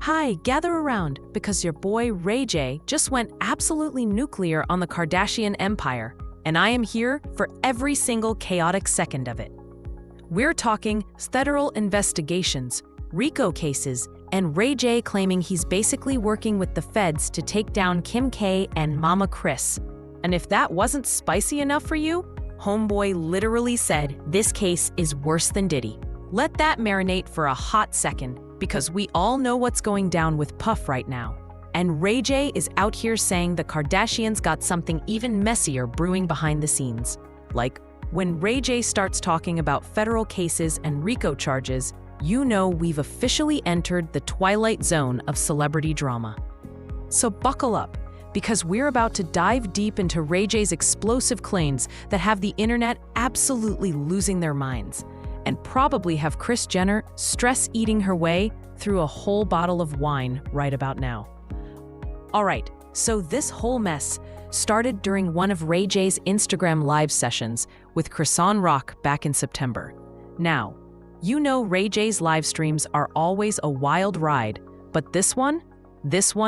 Hi, gather around because your boy Ray J just went absolutely nuclear on the Kardashian empire, and I am here for every single chaotic second of it. We're talking federal investigations, RICO cases, and Ray J claiming he's basically working with the feds to take down Kim K and Mama Kris. And if that wasn't spicy enough for you, homeboy literally said this case is worse than Diddy. Let that marinate for a hot second, because we all know what's going down with Puff right now. And Ray J is out here saying the Kardashians got something even messier brewing behind the scenes. Like, when Ray J starts talking about federal cases and RICO charges, you know we've officially entered the twilight zone of celebrity drama. So buckle up, because we're about to dive deep into Ray J's explosive claims that have the internet absolutely losing their minds, and probably have Kris Jenner stress-eating her way through a whole bottle of wine right about now. All right, so this whole mess started during one of Ray J's Instagram live sessions with Kris on Rock back in September. Now, you know Ray J's live streams are always a wild ride, but this one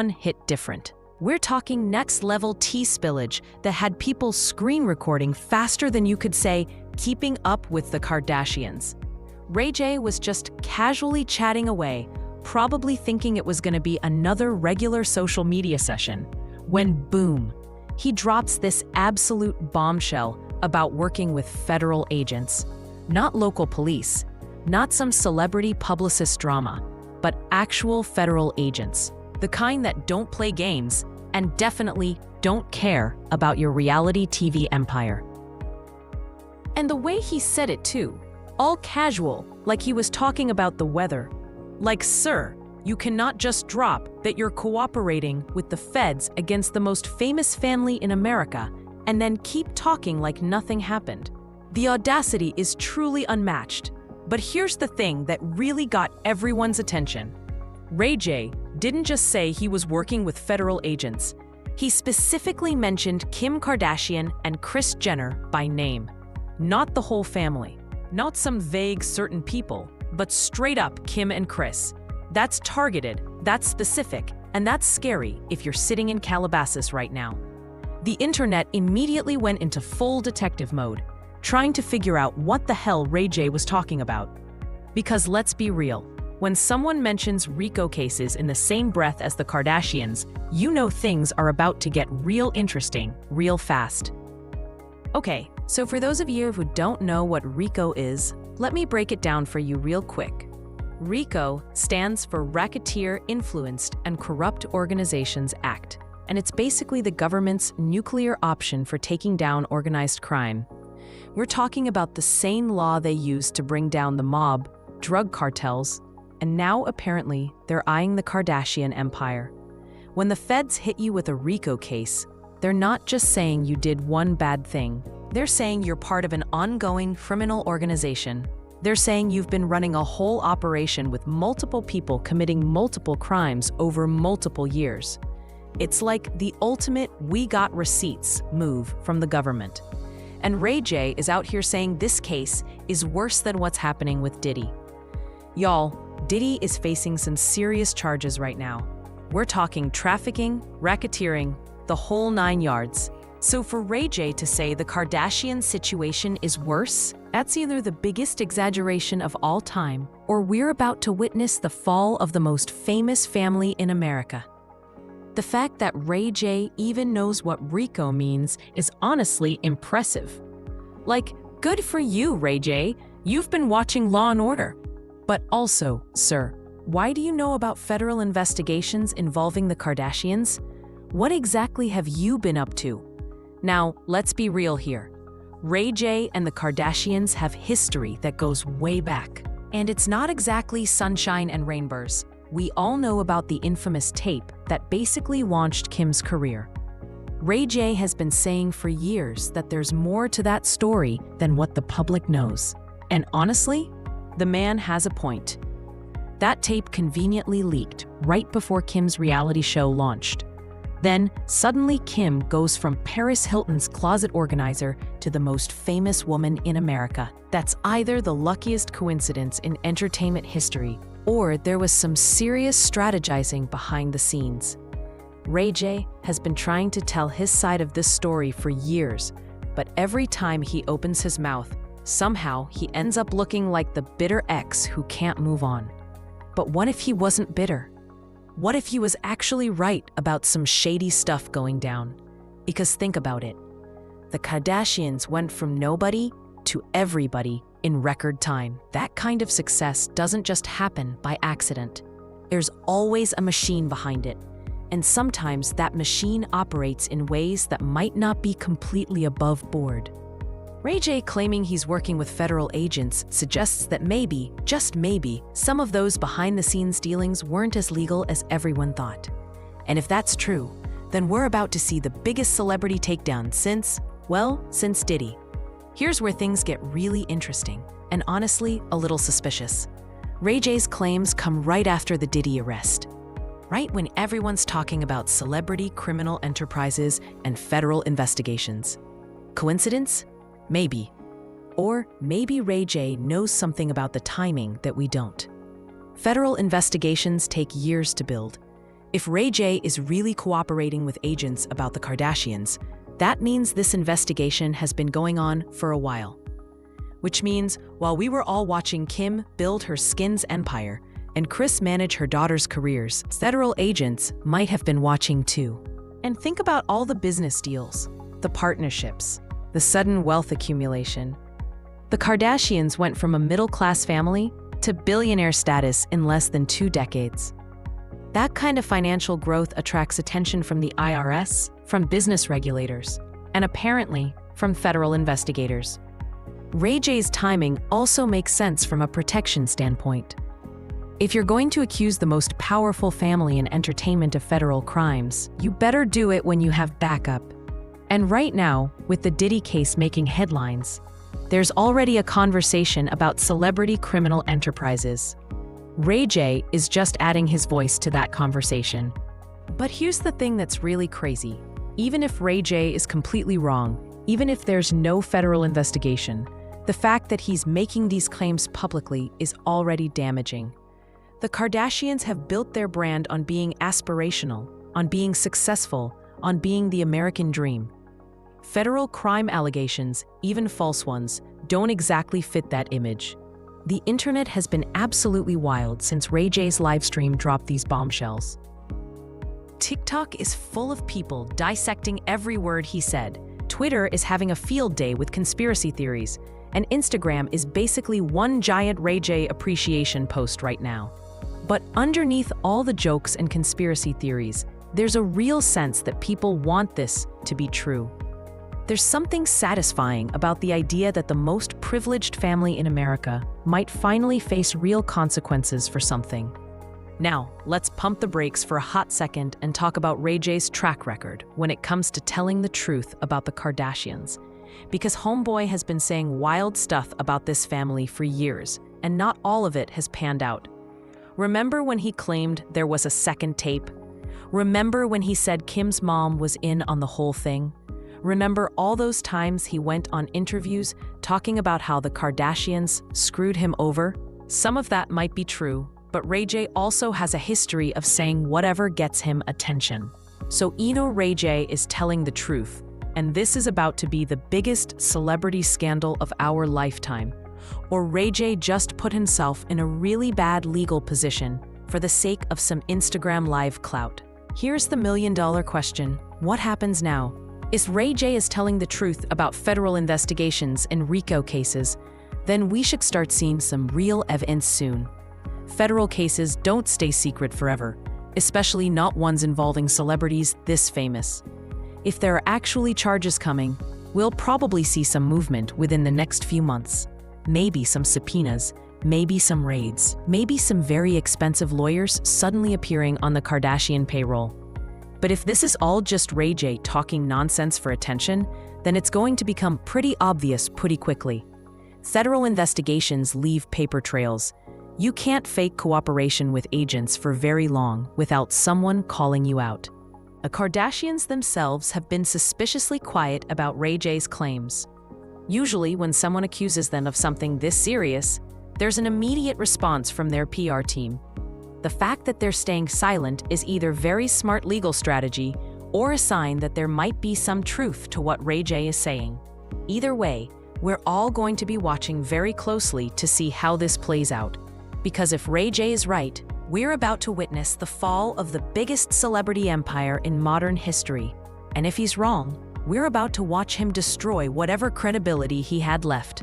hit different. We're talking next-level tea spillage that had people screen recording faster than you could say, keeping up with the Kardashians. Ray J was just casually chatting away, probably thinking it was going to be another regular social media session, when boom, he drops this absolute bombshell about working with federal agents. Not local police, not some celebrity publicist drama, but actual federal agents. The kind that don't play games and definitely don't care about your reality TV empire. And the way he said it too, all casual, like he was talking about the weather. Like, sir, you cannot just drop that you're cooperating with the feds against the most famous family in America and then keep talking like nothing happened. The audacity is truly unmatched. But here's the thing that really got everyone's attention. Ray J didn't just say he was working with federal agents. He specifically mentioned Kim Kardashian and Kris Jenner by name. Not the whole family, not some vague certain people, but straight up Kim and Kris. That's targeted, that's specific, and that's scary if you're sitting in Calabasas right now. The internet immediately went into full detective mode, trying to figure out what the hell Ray J was talking about. Because let's be real, when someone mentions RICO cases in the same breath as the Kardashians, you know things are about to get real interesting, real fast. Okay, so for those of you who don't know what RICO is, let me break it down for you real quick. RICO stands for Racketeer Influenced and Corrupt Organizations Act, and it's basically the government's nuclear option for taking down organized crime. We're talking about the same law they used to bring down the mob, drug cartels, and now apparently they're eyeing the Kardashian empire. When the feds hit you with a RICO case, they're not just saying you did one bad thing. They're saying you're part of an ongoing criminal organization. They're saying you've been running a whole operation with multiple people committing multiple crimes over multiple years. It's like the ultimate "we got receipts" move from the government. And Ray J is out here saying this case is worse than what's happening with Diddy. Y'all, Diddy is facing some serious charges right now. We're talking trafficking, racketeering, the whole 9 yards. So for Ray J to say the Kardashian situation is worse, that's either the biggest exaggeration of all time, or we're about to witness the fall of the most famous family in America. The fact that Ray J even knows what RICO means is honestly impressive. Like, good for you, Ray J. You've been watching Law & Order. But also, sir, why do you know about federal investigations involving the Kardashians? What exactly have you been up to? Now, let's be real here. Ray J and the Kardashians have history that goes way back. And it's not exactly sunshine and rainbows. We all know about the infamous tape that basically launched Kim's career. Ray J has been saying for years that there's more to that story than what the public knows. And honestly, the man has a point. That tape conveniently leaked right before Kim's reality show launched. Then, suddenly Kim goes from Paris Hilton's closet organizer to the most famous woman in America. That's either the luckiest coincidence in entertainment history, or there was some serious strategizing behind the scenes. Ray J has been trying to tell his side of this story for years, but every time he opens his mouth, somehow he ends up looking like the bitter ex who can't move on. But what if he wasn't bitter? What if he was actually right about some shady stuff going down? Because think about it. The Kardashians went from nobody to everybody in record time. That kind of success doesn't just happen by accident. There's always a machine behind it. And sometimes that machine operates in ways that might not be completely above board. Ray J claiming he's working with federal agents suggests that maybe, just maybe, some of those behind-the-scenes dealings weren't as legal as everyone thought. And if that's true, then we're about to see the biggest celebrity takedown since Diddy. Here's where things get really interesting, and honestly, a little suspicious. Ray J's claims come right after the Diddy arrest. Right when everyone's talking about celebrity criminal enterprises and federal investigations. Coincidence? Maybe. Or maybe Ray J knows something about the timing that we don't. Federal investigations take years to build. If Ray J is really cooperating with agents about the Kardashians, that means this investigation has been going on for a while. Which means while we were all watching Kim build her Skins empire, and Kris manage her daughter's careers, federal agents might have been watching too. And think about all the business deals, the partnerships, the sudden wealth accumulation. The Kardashians went from a middle-class family to billionaire status in less than 2 decades. That kind of financial growth attracts attention from the IRS, from business regulators, and apparently from federal investigators. Ray J's timing also makes sense from a protection standpoint. If you're going to accuse the most powerful family in entertainment of federal crimes, you better do it when you have backup. And right now, with the Diddy case making headlines, there's already a conversation about celebrity criminal enterprises. Ray J is just adding his voice to that conversation. But here's the thing that's really crazy. Even if Ray J is completely wrong, even if there's no federal investigation, the fact that he's making these claims publicly is already damaging. The Kardashians have built their brand on being aspirational, on being successful, on being the American dream. Federal crime allegations, even false ones, don't exactly fit that image. The internet has been absolutely wild since Ray J's livestream dropped these bombshells. TikTok is full of people dissecting every word he said. Twitter is having a field day with conspiracy theories, and Instagram is basically one giant Ray J appreciation post right now. But underneath all the jokes and conspiracy theories, there's a real sense that people want this to be true. There's something satisfying about the idea that the most privileged family in America might finally face real consequences for something. Now, let's pump the brakes for a hot second and talk about Ray J's track record when it comes to telling the truth about the Kardashians. Because homeboy has been saying wild stuff about this family for years, and not all of it has panned out. Remember when he claimed there was a second tape? Remember when he said Kim's mom was in on the whole thing? Remember all those times he went on interviews talking about how the Kardashians screwed him over? Some of that might be true, but Ray J also has a history of saying whatever gets him attention. So Ray J is telling the truth, and this is about to be the biggest celebrity scandal of our lifetime. Or Ray J just put himself in a really bad legal position for the sake of some Instagram Live clout. Here's the million-dollar question. What happens now? If Ray J is telling the truth about federal investigations and RICO cases, then we should start seeing some real evidence soon. Federal cases don't stay secret forever, especially not ones involving celebrities this famous. If there are actually charges coming, we'll probably see some movement within the next few months. Maybe some subpoenas, maybe some raids, maybe some very expensive lawyers suddenly appearing on the Kardashian payroll. But if this is all just Ray J talking nonsense for attention, then it's going to become pretty obvious pretty quickly. Federal investigations leave paper trails. You can't fake cooperation with agents for very long without someone calling you out. The Kardashians themselves have been suspiciously quiet about Ray J's claims. Usually, when someone accuses them of something this serious, there's an immediate response from their PR team. The fact that they're staying silent is either very smart legal strategy or a sign that there might be some truth to what Ray J is saying. Either way, we're all going to be watching very closely to see how this plays out. Because if Ray J is right, we're about to witness the fall of the biggest celebrity empire in modern history. And if he's wrong, we're about to watch him destroy whatever credibility he had left.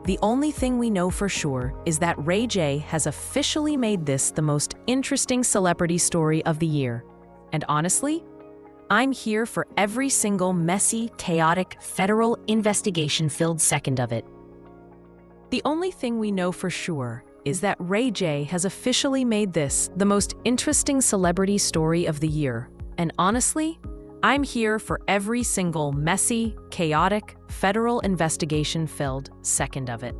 The only thing we know for sure is that Ray J has officially made this the most interesting celebrity story of the year. And honestly, I'm here for every single messy, chaotic, federal investigation-filled second of it. The only thing we know for sure is that Ray J has officially made this the most interesting celebrity story of the year. And honestly, I'm here for every single messy, chaotic, federal investigation-filled second of it.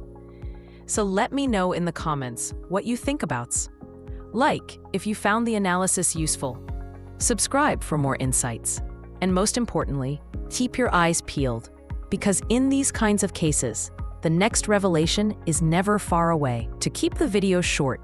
So let me know in the comments what you think about. Like if you found the analysis useful. Subscribe for more insights. And most importantly, keep your eyes peeled, because in these kinds of cases, the next revelation is never far away. To keep the video short,